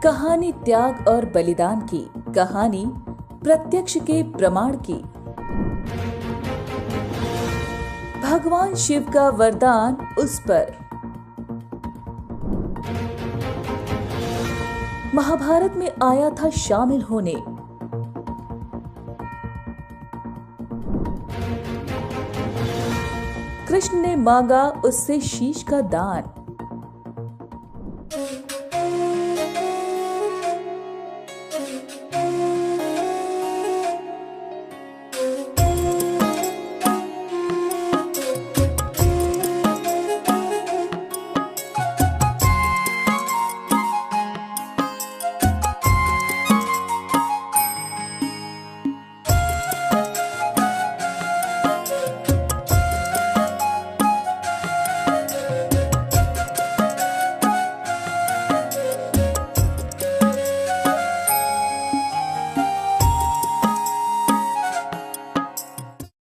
कहानी त्याग और बलिदान की, कहानी प्रत्यक्ष के प्रमाण की। भगवान शिव का वरदान उस पर। महाभारत में आया था शामिल होने। कृष्ण ने मांगा उससे शीश का दान।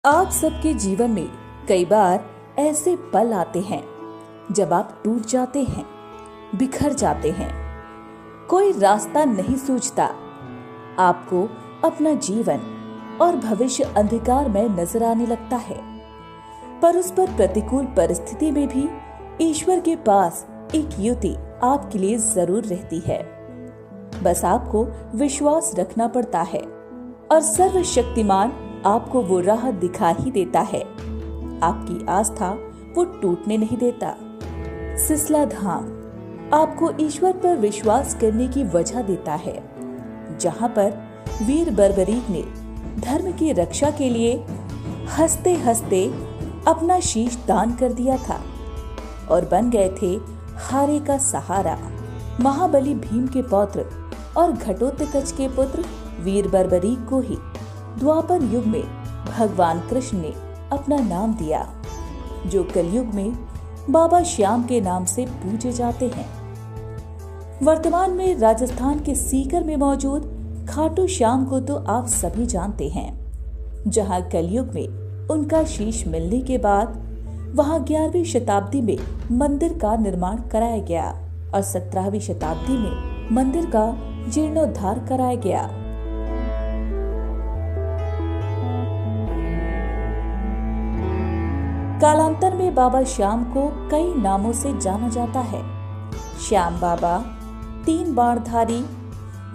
आप सबके जीवन में कई बार ऐसे पल आते हैं जब आप टूट जाते हैं, बिखर जाते हैं। कोई रास्ता नहीं सूझता। आपको अपना जीवन और भविष्य अंधकार में नजर आने लगता है। पर उस पर प्रतिकूल परिस्थिति में भी ईश्वर के पास एक युक्ति आपके लिए जरूर रहती है। बस आपको विश्वास रखना पड़ता है और सर्वशक्तिमान आपको वो राह दिखा ही देता है। आपकी आस्था वो टूटने नहीं देता। सिसला धाम आपको ईश्वर पर विश्वास करने की वजह देता है, जहां पर वीर बर्बरीक ने धर्म की रक्षा के लिए हंसते हंसते अपना शीश दान कर दिया था और बन गए थे हारे का सहारा। महाबली भीम के पौत्र और घटोत्कच के पुत्र वीर बर्बरीक को ही द्वापर युग में भगवान कृष्ण ने अपना नाम दिया, जो कलयुग में बाबा श्याम के नाम से पूजे जाते हैं। वर्तमान में राजस्थान के सीकर में मौजूद खाटू श्याम को तो आप सभी जानते हैं, जहां कलयुग में उनका शीश मिलने के बाद वहां 11वीं शताब्दी में मंदिर का निर्माण कराया गया और 17वीं शताब्दी में मंदिर का जीर्णोद्धार कराया गया। कालांतर में बाबा श्याम को कई नामों से जाना जाता है। श्याम बाबा, 3 बाणधारी,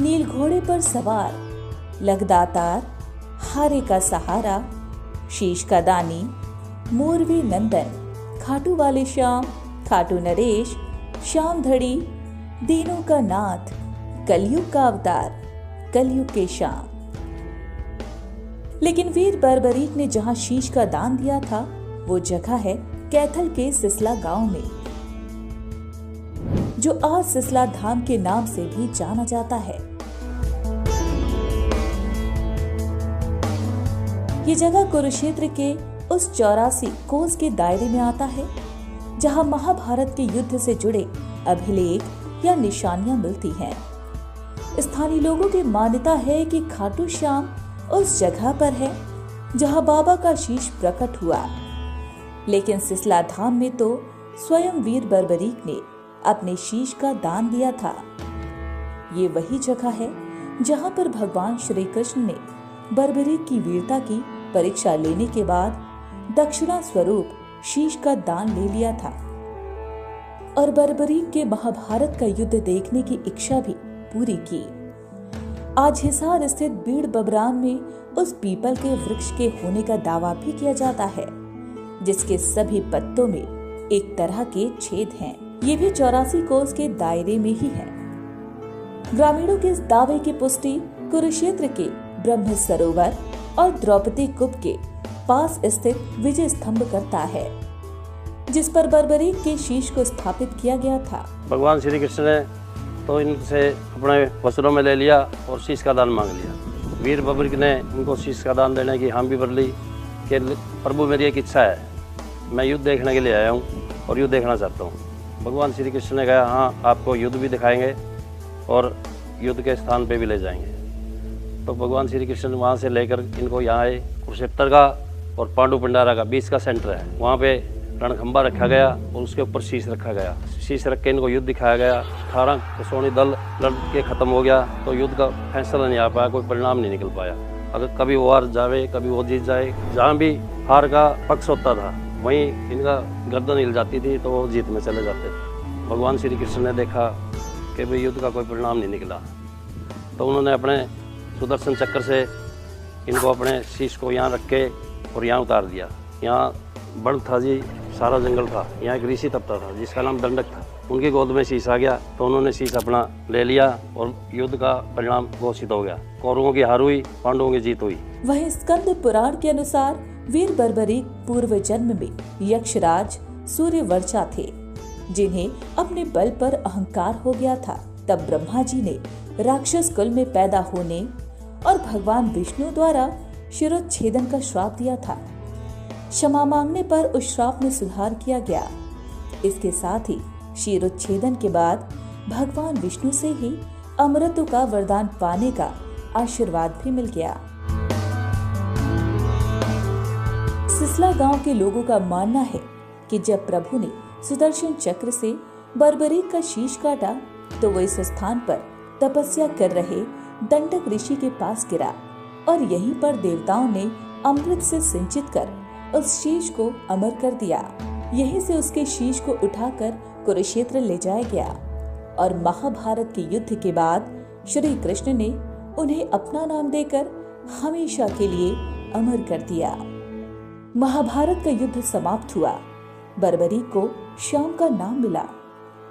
नील घोड़े पर सवार, लगदातार, हारे का सहारा, शीश का दानी, मोरवी नंदन, खाटू वाले श्याम, खाटू नरेश, श्याम धड़ी, दीनों का नाथ, कलयुग का अवतार, कलयुग के श्याम। लेकिन वीर बर्बरीक ने जहां शीश का दान दिया था, वो जगह है कैथल के सिसला गांव में, जो आज सिसला धाम के नाम से भी जाना जाता है। ये जगह कुरुक्षेत्र के उस 84 कोस के दायरे में आता है, जहां महाभारत के युद्ध से जुड़े अभिलेख या निशानियां मिलती हैं। स्थानीय लोगों की मान्यता है कि खाटू श्याम उस जगह पर है जहां बाबा का शीश प्रकट हुआ। लेकिन सिसला धाम में तो स्वयं वीर बर्बरीक ने अपने शीश का दान दिया था। ये वही जगह है जहां पर भगवान श्री कृष्ण ने बर्बरीक की वीरता की परीक्षा लेने के बाद दक्षिणा स्वरूप शीश का दान ले लिया था और बर्बरीक के महाभारत का युद्ध देखने की इच्छा भी पूरी की। आज हिसार स्थित बीड़ बबरान में उस पीपल के वृक्ष के होने का दावा भी किया जाता है, जिसके सभी पत्तों में एक तरह के छेद हैं। ये भी 84 कोस के दायरे में ही है। ग्रामीणों के इस दावे की पुष्टि कुरुक्षेत्र के ब्रह्म सरोवर और द्रौपदी कूप के पास स्थित विजय स्तंभ करता है, जिस पर बर्बरीक के शीश को स्थापित किया गया था। भगवान श्री कृष्ण ने तो इनसे अपने वस्त्रों में ले लिया और शीश का दान मांग लिया। वीर बर्बरीक ने उनको शीश का दान देने की हामी भर ली कि प्रभु मेरी एक इच्छा है, मैं युद्ध देखने के लिए आया हूँ और युद्ध देखना चाहता हूँ। भगवान श्री कृष्ण ने कहा, हाँ आपको युद्ध भी दिखाएंगे और युद्ध के स्थान पे भी ले जाएंगे। तो भगवान श्री कृष्ण वहाँ से लेकर इनको यहाँ आए। कुरुक्षेत्र का और पांडु भंडारा का बीच का सेंटर है, वहाँ पे रणखंबा रखा गया और उसके ऊपर शीश रखा गया। शीश रख के इनको युद्ध दिखाया गया। 18 कसौनी दल लड़ के खत्म हो गया तो युद्ध का फैसला नहीं आ पाया, कोई परिणाम नहीं निकल पाया। अगर कभी वो हार जावे कभी वो जीत जाए, जहाँ भी हार का पक्ष होता था वहीं इनका गर्दन हिल जाती थी तो वो जीत में चले जाते थे। भगवान श्री कृष्ण ने देखा कि भाई युद्ध का कोई परिणाम नहीं निकला तो उन्होंने अपने सुदर्शन चक्र से इनको अपने शीश को यहाँ रख के और यहाँ उतार दिया। यहाँ बड़ था जी, सारा जंगल था, यहाँ एक ऋषि तपता था जिसका नाम दंडक था। उनकी गोद में शीश आ गया तो उन्होंने शीश अपना ले लिया और युद्ध का परिणाम घोषित हो गया। कौरवों की हार हुई, पांडवों की जीत हुई। वहीं स्कंद पुराण के अनुसार वीर बर्बरीक पूर्व जन्म में यक्षराज सूर्यवर्चा थे, जिन्हें अपने बल पर अहंकार हो गया था। तब ब्रह्मा जी ने राक्षस कुल में पैदा होने और भगवान विष्णु द्वारा शिरोच्छेदन का श्राप दिया था। क्षमा मांगने पर उस श्राप में सुधार किया गया। इसके साथ ही शिरोच्छेदन के बाद भगवान विष्णु से ही अमृत का वरदान पाने का आशीर्वाद भी मिल गया। सिसला गांव के लोगों का मानना है कि जब प्रभु ने सुदर्शन चक्र से बर्बरीक का शीश काटा तो वो इस स्थान पर तपस्या कर रहे दंडक ऋषि के पास गिरा और यहीं पर देवताओं ने अमृत से सिंचित कर उस शीश को अमर कर दिया। यहीं से उसके शीश को उठाकर कुरुक्षेत्र ले जाया गया और महाभारत के युद्ध के बाद श्री कृष्ण ने उन्हें अपना नाम देकर हमेशा के लिए अमर कर दिया। महाभारत का युद्ध समाप्त हुआ। बर्बरीक को श्याम का नाम मिला,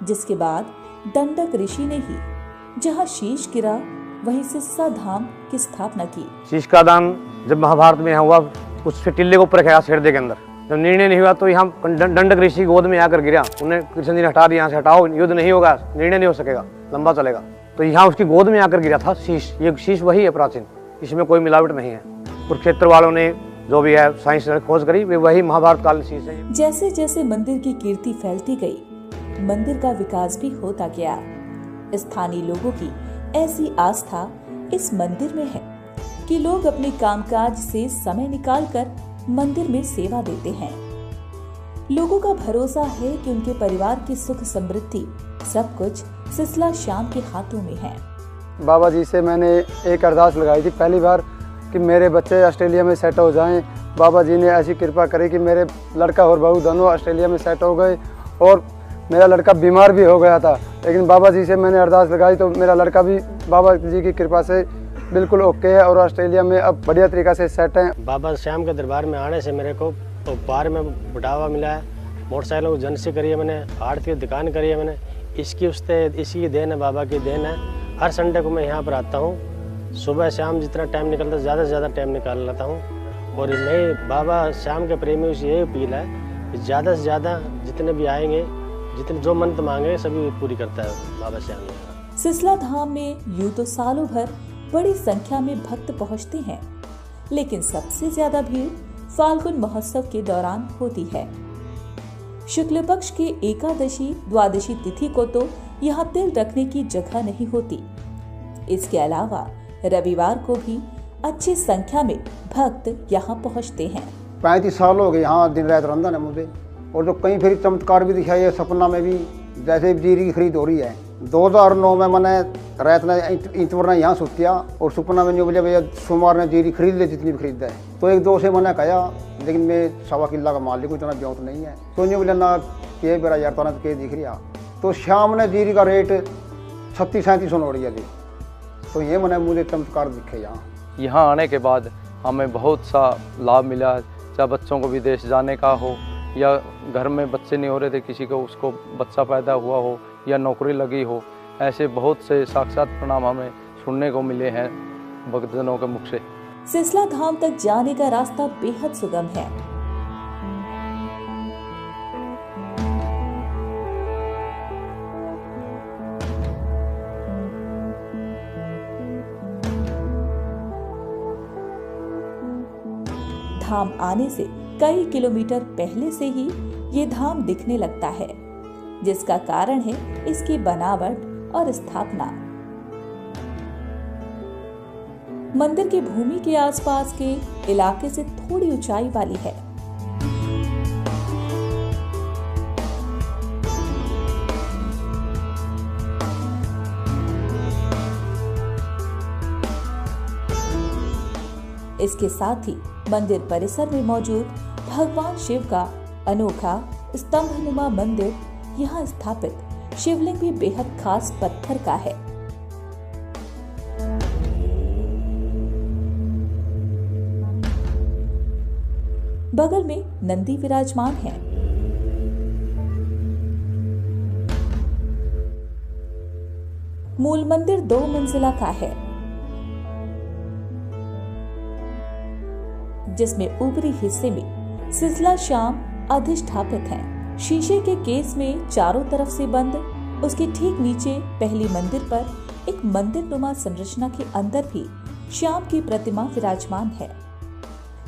जिसके बाद दंडक ऋषि ने ही जहाँ शीश गिरा वहीं सिस्सा धाम की स्थापना की। शीश का दान जब महाभारत में हुआ उस टिल्ले को ऊपर रखा हृदय के अंदर। जब निर्णय नहीं हुआ तो यहाँ दंडक ऋषि गोद में आकर गिरा। उन्हें कृष्ण जी ने हटा दिया, यहाँ से हटाओ, युद्ध नहीं होगा, निर्णय नहीं हो सकेगा, लंबा चलेगा। तो यहाँ उसकी गोद में आकर गिरा था शीश। ये शीश वही है प्राचीन, इसमें कोई मिलावट नहीं है। कुरुक्षेत्र वालों ने जो भी है साइंस ने खोज करी वे वही महाभारत कालीन शीश है। जैसे जैसे मंदिर की कीर्ति फैलती गई, मंदिर का विकास भी होता गया। स्थानीय लोगों की ऐसी आस्था इस मंदिर में है कि लोग अपने कामकाज से समय निकालकर मंदिर में सेवा देते हैं। लोगों का भरोसा है कि उनके परिवार की सुख समृद्धि सब कुछ सिसला श्याम के हाथों में है। बाबा जी से मैंने एक अरदास लगाई थी पहली बार कि मेरे बच्चे ऑस्ट्रेलिया में सेट हो जाएं। बाबा जी ने ऐसी कृपा करी कि मेरे लड़का और बहू दोनों ऑस्ट्रेलिया में सेट हो गए और मेरा लड़का बीमार भी हो गया था, लेकिन बाबा जी से मैंने अरदास लगाई तो मेरा लड़का भी बाबा जी की कृपा से बिल्कुल ओके है और ऑस्ट्रेलिया में अब बढ़िया तरीक़ा से सेट हैं। बाबा श्याम के दरबार में आने से मेरे को व्यापार में बढ़ावा मिला है। मोटरसाइकिलों की एजेंसी करी है मैंने, आर्ट की दुकान करी है मैंने। इसी की देन है, बाबा की देन है। हर संडे को मैं यहाँ पर आता हूँ। सुबह शाम जितना टाइम निकलता है ज़्यादा से ज़्यादा टाइम निकाल लेता हूँ। और मैं बाबा श्याम के प्रेमियों से यही अपील है कि ज़्यादा से ज़्यादा जितने भी आएंगे, जितने जो मन्नत मांगे सभी पूरी करता है बाबा श्याम। सिसला धाम में यूं तो सालों भर बड़ी संख्या में भक्त पहुंचते हैं, लेकिन सबसे ज्यादा भीड़ फाल्गुन महोत्सव के दौरान होती है। शुक्ल पक्ष के एकादशी द्वादशी तिथि को तो यहाँ तिल रखने की जगह नहीं होती। इसके अलावा रविवार को भी अच्छी संख्या में भक्त यहाँ पहुँचते हैं। 35 साल हो गए यहाँ दिन रात रंधन है मुझे, और तो कहीं फिर चमत्कार भी दिखाई है सपना में भी। जैसे जीरी की खरीद हो रही है 2009 में मैंने रात ने इतवर ने यहाँ सुतिया और सपना में नहीं बोले भैया सोमवार ने जीरी खरीद ले जितनी भी खरीदा है। तो एक दो से मैंने कहा, लेकिन मैं 1.25 किलो का माल इतना ब्योत नहीं है। तो नहीं बोले ना के बेरा यार तो के दिख रहा। तो शाम ने जीरी का रेट 36-37 हो रही है। तो ये मैंने मुझे चमत्कार दिखे यहाँ आने के बाद हमें बहुत सा लाभ मिला। चाहे बच्चों को विदेश जाने का हो या घर में बच्चे नहीं हो रहे थे किसी को, उसको बच्चा पैदा हुआ हो या नौकरी लगी हो, ऐसे बहुत से साक्षात परिणाम हमें सुनने को मिले हैं भक्तजनों के मुख से। सिसला धाम तक जाने का रास्ता बेहद सुगम है। धाम आने से कई किलोमीटर पहले से ही ये धाम दिखने लगता है, जिसका कारण है इसकी बनावट और स्थापना। मंदिर की भूमि के आसपास के इलाके से थोड़ी ऊंचाई वाली है। इसके साथ ही मंदिर परिसर में मौजूद भगवान शिव का अनोखा स्तंभनुमा मंदिर, यहाँ स्थापित शिवलिंग भी बेहद खास पत्थर का है। बगल में नंदी विराजमान है। मूल मंदिर 2 मंजिला का है, जिसमें ऊपरी हिस्से में सिसला श्याम अधिष्ठापित हैं। शीशे के केस में चारों तरफ से बंद, उसके ठीक नीचे पहली मंदिर पर एक मंदिर नुमा संरचना के अंदर भी श्याम की प्रतिमा विराजमान है।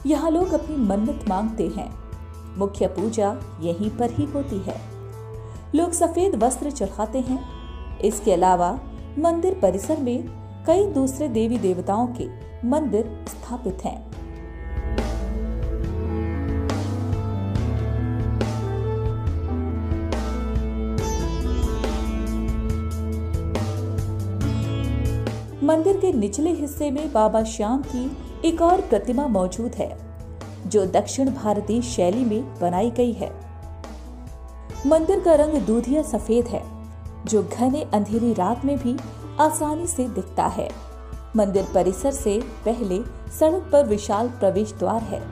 यहाँ लोग अपनी मन्नत मांगते हैं। मुख्य पूजा यहीं पर ही होती है। लोग सफेद वस्त्र चढ़ाते हैं। इसके अलावा मंदिर परिसर में कई दूसरे देवी देवताओं के मंदिर स्थापित हैं। मंदिर के निचले हिस्से में बाबा श्याम की एक और प्रतिमा मौजूद है, जो दक्षिण भारतीय शैली में बनाई गई है। मंदिर का रंग दूधिया सफेद है, जो घने अंधेरी रात में भी आसानी से दिखता है। मंदिर परिसर से पहले सड़क पर विशाल प्रवेश द्वार है।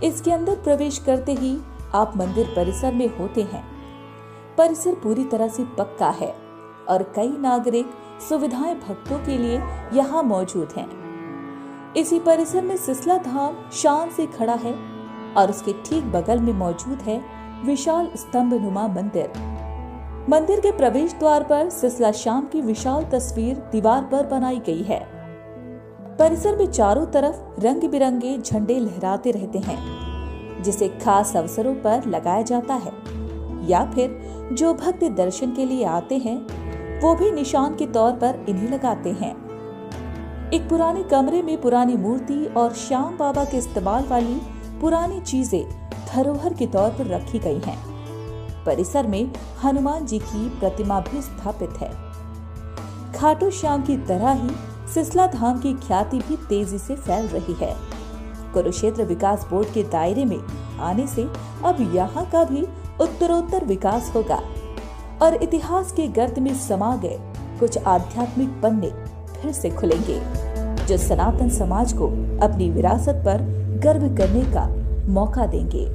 इसके अंदर प्रवेश करते ही आप मंदिर परिसर में होते हैं। परिसर पूरी तरह से पक्का है और कई नागरिक सुविधाएं भक्तों के लिए यहाँ मौजूद हैं। इसी परिसर में सिसला धाम शान से खड़ा है और उसके ठीक बगल में मौजूद है विशाल स्तंभनुमा मंदिर। मंदिर के प्रवेश द्वार पर सिसला श्याम की विशाल तस्वीर दीवार पर बनाई गई है। परिसर में चारों तरफ रंग बिरंगे झंडे लहराते रहते हैं, जिसे खास अवसरों पर लगाया जाता है, या फिर जो भक्त दर्शन के लिए आते हैं वो भी निशान के तौर पर इन्हें लगाते हैं। एक पुराने कमरे में पुरानी मूर्ति और श्याम बाबा के इस्तेमाल वाली पुरानी चीजें धरोहर के तौर पर रखी गई हैं। परिसर में हनुमान जी की प्रतिमा भी स्थापित है। खाटू श्याम की तरह ही सिसला धाम की ख्याति भी तेजी से फैल रही है। कुरुक्षेत्र विकास बोर्ड के दायरे में आने से अब यहाँ का भी उत्तरोत्तर विकास होगा और इतिहास के गर्त में समा गए कुछ आध्यात्मिक पन्ने फिर से खुलेंगे, जो सनातन समाज को अपनी विरासत पर गर्व करने का मौका देंगे।